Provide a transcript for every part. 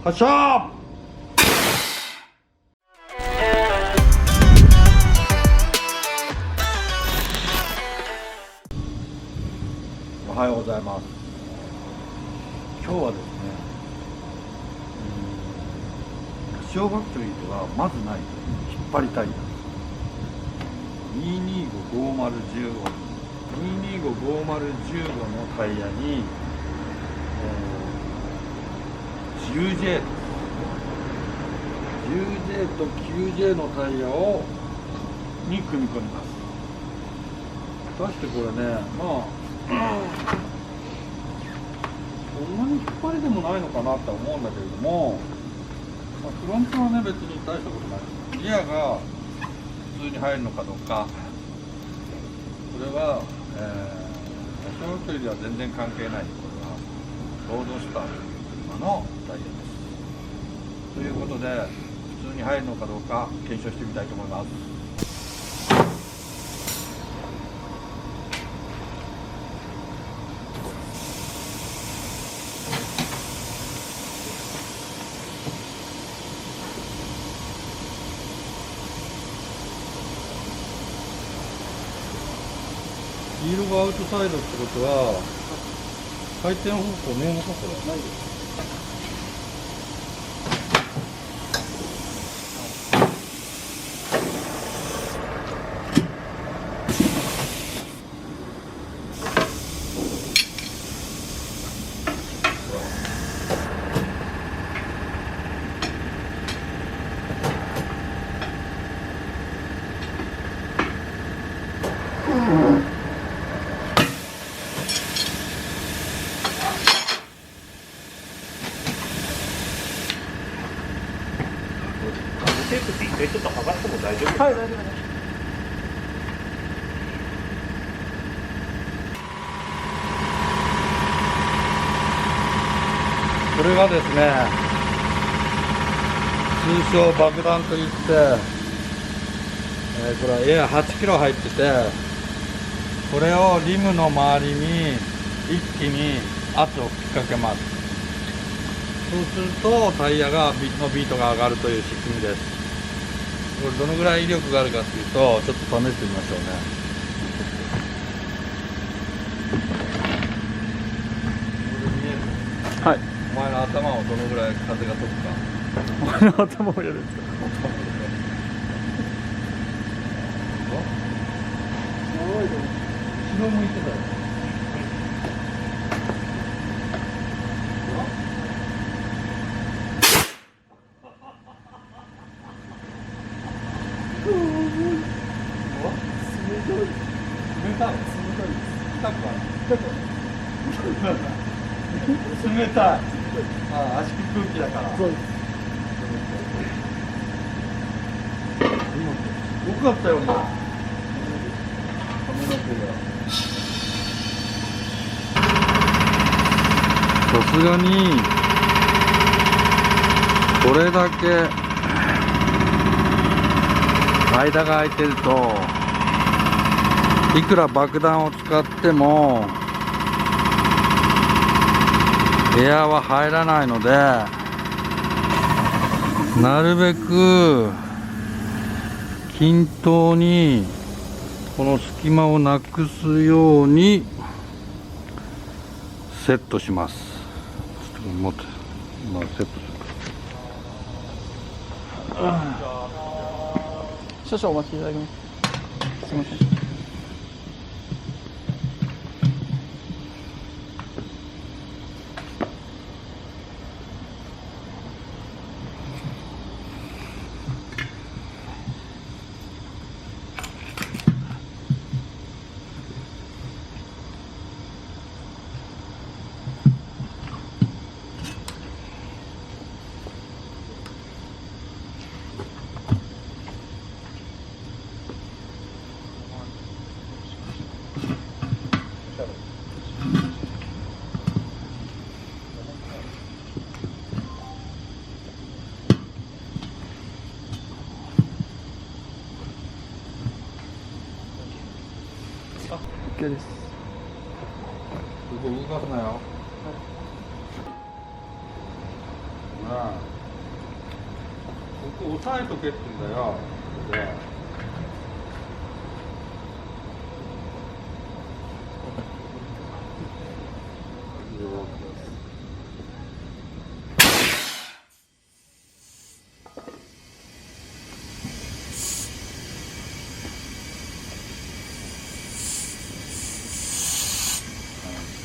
発射。おはようございます。今日はですね、小学といてはまずない引っ張りタイヤ2255015 2255015のタイヤに、10J と 9J のタイヤに組み込みます。そしてこれね、そんなに引っ張りでもないのかなって思うんだけれども、フロントはね別に大したことないです。ギアが普通に入るのかどうか、これは、小学距離では全然関係ない。これはロードスターという車のタイヤです。ということで普通に入るのかどうか検証してみたいと思います。黄色がアウトサイドってことは回転方向見えますか？これないです。テープって一回ちょっと剥がしても大丈夫ですか？はい、大丈夫です。これがですね、通称爆弾といって、これはエア8キロ入ってて、これをリムの周りに一気に圧を吹きかけます。そうするとタイヤのビートが上がるという仕組みです。これどのぐらい威力があるかというと、ちょっと試してみましょうね。はい。お前の頭をどのぐらい風が飛ぶか。お前の頭をやるんですか？後ろ向いてたよ。冷たい。ああ、圧縮空気だから。そうです。よかったよね。髪の毛が。さすがにこれだけ間が空いてると、いくら爆弾を使ってもエアは入らないので、なるべく均等にこの隙間をなくすようにセットします。ちょっと持って、今セットする。少々お待ちいただきます。すみません。OK です。ここ動かすなよ。ここ押さえとけって言うんだよ。これで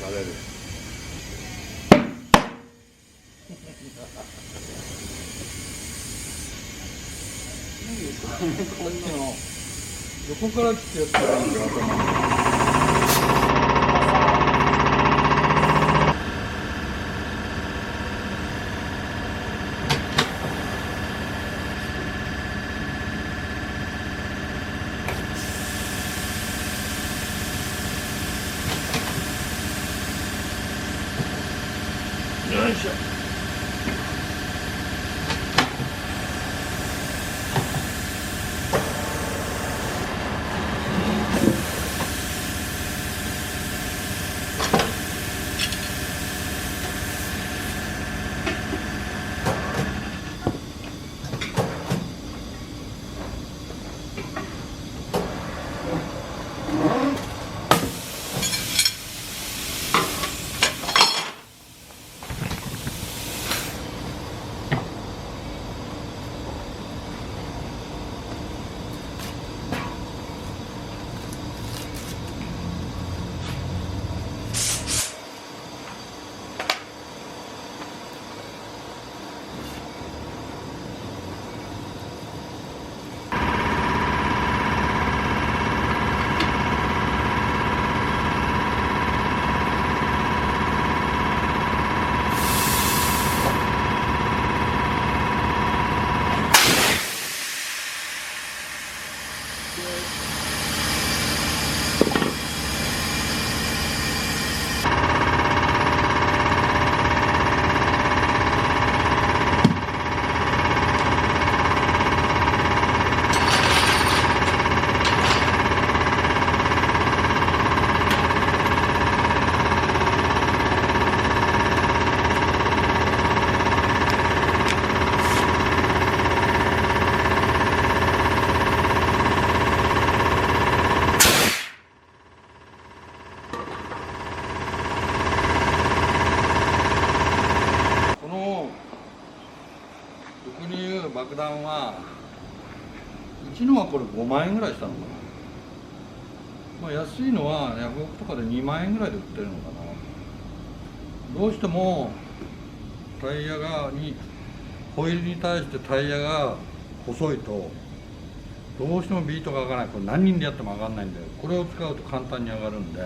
疲れる。こっちの横から来てやったらいいんだ頭に。よいしょ。爆弾はうちのはこれ5万円ぐらいしたのかな。まあ安いのはヤフオクとかで2万円ぐらいで売ってるのかな。どうしてもタイヤにホイールに対してタイヤが細いとどうしてもビートが上がらない。これ何人でやっても上がらないんで、これを使うと簡単に上がるんで、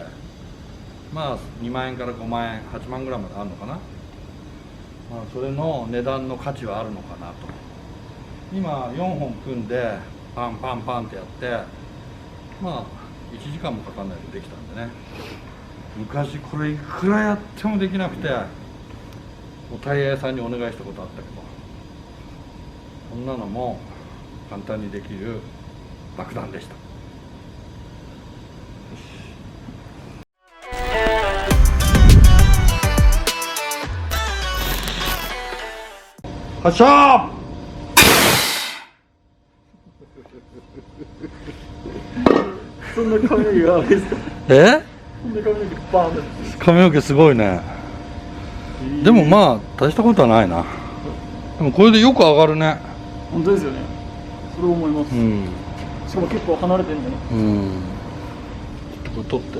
まあ2万円から5万円8万ぐらいまであるのかな。まあそれの値段の価値はあるのかなと。今4本組んでパンパンパンってやってまあ1時間もかかんないでできたんでね。昔これいくらやってもできなくてタイヤ屋さんにお願いしたことあったけど、こんなのも簡単にできる爆弾でした。発射。そんな髪の毛があれですか？そんな髪の毛バーンです。髪の毛すごいね。でもまあ大したことはないな。でもこれでよく上がるね。本当ですよね。それ思います。しかも結構離れてんね。これ取って。